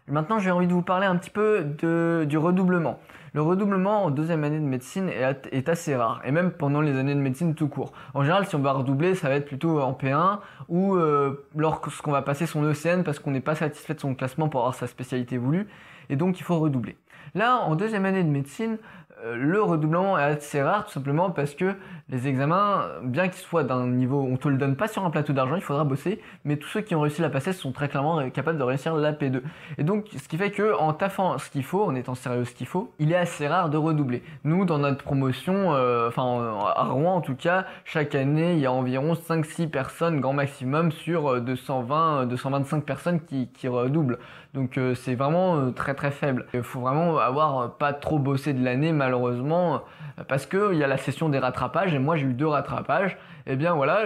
Maintenant, j'ai envie de vous parler un petit peu du redoublement. Le redoublement en deuxième année de médecine est assez rare, et même pendant les années de médecine tout court. En général, si on va redoubler, ça va être plutôt en P1 ou lorsqu'on va passer son ECN parce qu'on n'est pas satisfait de son classement pour avoir sa spécialité voulue, et donc il faut redoubler. Là, en deuxième année de médecine, le redoublement est assez rare tout simplement parce que les examens, bien qu'ils soient d'un niveau, on te le donne pas sur un plateau d'argent, il faudra bosser, mais tous ceux qui ont réussi la PACES sont très clairement capables de réussir la P2. Et donc, ce qui fait que en taffant ce qu'il faut, en étant sérieux ce qu'il faut, il est assez rare de redoubler. Nous, dans notre promotion, à Rouen en tout cas, chaque année, il y a environ 5-6 personnes, grand maximum, sur 220-225 personnes qui redoublent. Donc c'est vraiment très très faible. Il faut vraiment avoir pas trop bossé de l'année malheureusement parce que il y a la session des rattrapages et moi j'ai eu 2 rattrapages. Et bien voilà,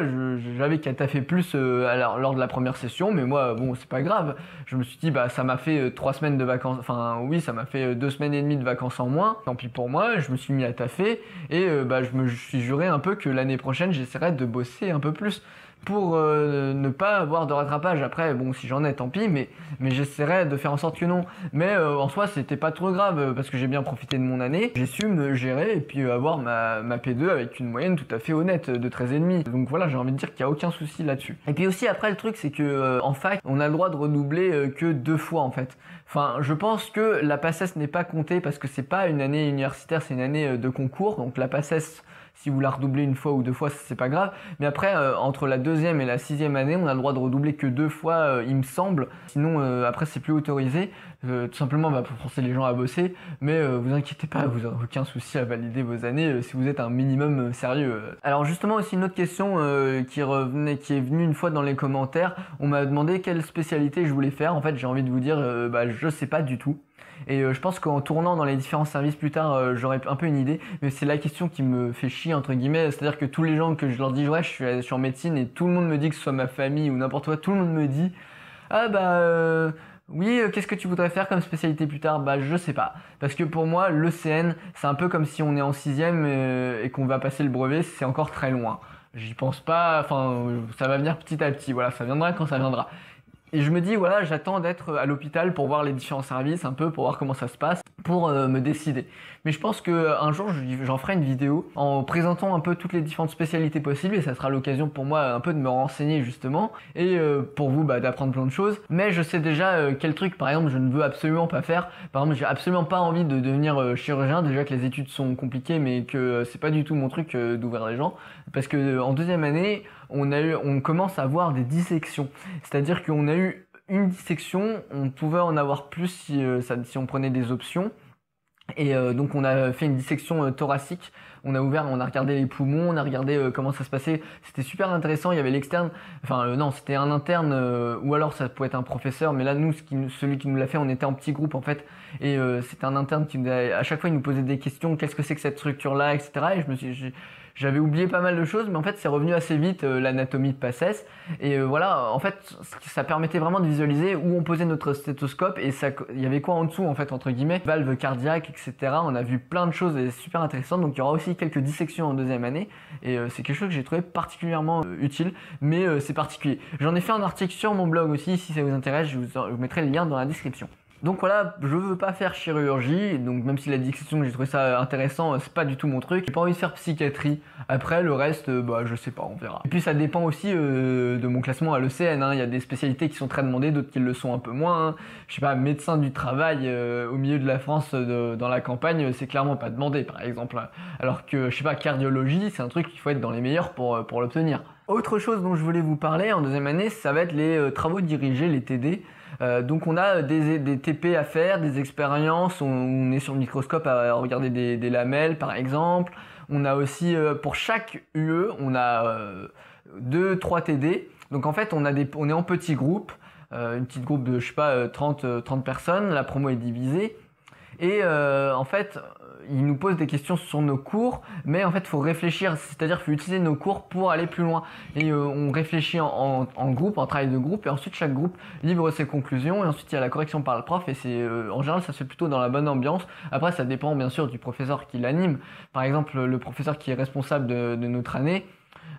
j'avais qu'à taffer plus lors de la première session, mais moi bon c'est pas grave. Je me suis dit bah ça m'a fait 3 semaines de vacances, enfin oui ça m'a fait 2 semaines et demie de vacances en moins. Tant pis pour moi, je me suis mis à taffer et je me suis juré un peu que l'année prochaine j'essaierai de bosser un peu plus pour ne pas avoir de rattrapage. Après bon si j'en ai tant pis, mais j'essaierai de faire en sorte que non. Mais en soi c'était pas trop grave parce que j'ai bien profité de mon année, j'ai su me gérer et puis avoir ma P2 avec une moyenne tout à fait honnête de 13,5. Donc voilà, j'ai envie de dire qu'il n'y a aucun souci là-dessus. Et puis aussi après le truc c'est que en fac on a le droit de redoubler que 2 fois en fait. Enfin je pense que la PACES n'est pas comptée parce que c'est pas une année universitaire, c'est une année de concours. Donc la PACES, si vous la redoublez 1 fois ou 2 fois, c'est pas grave. Mais après, entre la 2e et la 6e année, on a le droit de redoubler que 2 fois, il me semble. Sinon, après, c'est plus autorisé. Tout simplement pour forcer les gens à bosser. Mais vous inquiétez pas, vous n'aurez aucun souci à valider vos années si vous êtes un minimum sérieux. Alors justement, aussi une autre question qui est venue une fois dans les commentaires. On m'a demandé quelle spécialité je voulais faire. En fait, j'ai envie de vous dire, je sais pas du tout. Et je pense qu'en tournant dans les différents services plus tard, j'aurai un peu une idée, mais c'est la question qui me fait chier entre guillemets, c'est-à-dire que tous les gens que je leur dis ouais je suis en médecine et tout le monde me dit, que ce soit ma famille ou n'importe quoi, tout le monde me dit ah oui, qu'est-ce que tu voudrais faire comme spécialité plus tard? Bah je sais pas, parce que pour moi l'ECN c'est un peu comme si on est en 6e et qu'on va passer le brevet, c'est encore très loin. J'y pense pas, enfin ça va venir petit à petit, voilà, ça viendra quand ça viendra. Et je me dis, voilà, j'attends d'être à l'hôpital pour voir les différents services, un peu pour voir comment ça se passe, pour me décider. Mais je pense qu'un jour, j'en ferai une vidéo en présentant un peu toutes les différentes spécialités possibles, et ça sera l'occasion pour moi un peu de me renseigner justement, et pour vous d'apprendre plein de choses. Mais je sais déjà quel truc, par exemple, je ne veux absolument pas faire. Par exemple, j'ai absolument pas envie de devenir chirurgien, déjà que les études sont compliquées, mais que c'est pas du tout mon truc d'ouvrir les gens. Parce que en deuxième année, on commence à avoir des dissections. C'est-à-dire qu'on a eu une dissection, on pouvait en avoir plus si on prenait des options. Et donc on a fait une dissection thoracique, on a regardé les poumons, on a regardé comment ça se passait, c'était super intéressant. Il y avait l'externe, non c'était un interne ou alors ça pouvait être un professeur, mais là nous celui qui nous l'a fait, on était en petit groupe en fait, et c'était un interne qui à chaque fois il nous posait des questions, qu'est-ce que c'est que cette structure là, etc. Et j'avais oublié pas mal de choses, mais en fait c'est revenu assez vite, l'anatomie de PACES, et voilà, en fait ça permettait vraiment de visualiser où on posait notre stéthoscope, et il y avait quoi en dessous en fait, entre guillemets, valve cardiaque, etc. On a vu plein de choses et super intéressantes, donc il y aura aussi quelques dissections en deuxième année, et c'est quelque chose que j'ai trouvé particulièrement utile, mais c'est particulier. J'en ai fait un article sur mon blog aussi, si ça vous intéresse, je vous mettrai le lien dans la description. Donc voilà, je veux pas faire chirurgie, donc même si la dissection j'ai trouvé ça intéressant, c'est pas du tout mon truc. J'ai pas envie de faire psychiatrie. Après le reste, je sais pas, on verra. Et puis ça dépend aussi de mon classement à l'ECN, hein. Il y a des spécialités qui sont très demandées, d'autres qui le sont un peu moins, hein. Je sais pas, médecin du travail au milieu de la France, dans la campagne, c'est clairement pas demandé par exemple. Alors que je sais pas, cardiologie, c'est un truc qu'il faut être dans les meilleurs pour l'obtenir. Autre chose dont je voulais vous parler en deuxième année, ça va être les travaux dirigés, les TD. Donc on a des TP à faire, des expériences, on est sur le microscope à regarder des lamelles par exemple. On a aussi, pour chaque UE, on a 2-3 TD. Donc en fait on est en petits groupes, une petite groupe de je sais pas 30 personnes, la promo est divisée. Et en fait, ils nous posent des questions sur nos cours, mais en fait, il faut réfléchir, c'est-à-dire qu'il faut utiliser nos cours pour aller plus loin. Et on réfléchit en groupe, en travail de groupe, et ensuite chaque groupe livre ses conclusions, et ensuite il y a la correction par le prof, et c'est en général ça se fait plutôt dans la bonne ambiance. Après, ça dépend bien sûr du professeur qui l'anime. Par exemple, le professeur qui est responsable de notre année,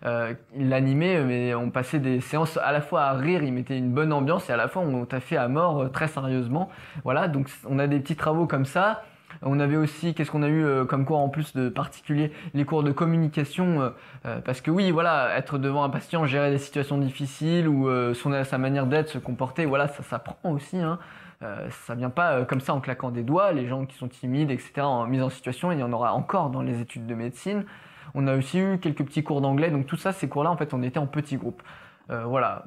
Il l'animait, mais on passait des séances à la fois à rire, il mettait une bonne ambiance et à la fois on taffait à mort très sérieusement. Voilà, donc on a des petits travaux comme ça. On avait aussi, qu'est-ce qu'on a eu comme cours en plus de particulier, les cours de communication, parce que oui, voilà, être devant un patient, gérer des situations difficiles ou sa manière d'être, se comporter, voilà, ça s'apprend aussi, hein. Ça vient pas comme ça en claquant des doigts. Les gens qui sont timides, etc., en mise en situation, il y en aura encore dans les études de médecine. On a aussi eu quelques petits cours d'anglais, donc tout ça, ces cours-là, en fait, on était en petits groupes. Voilà.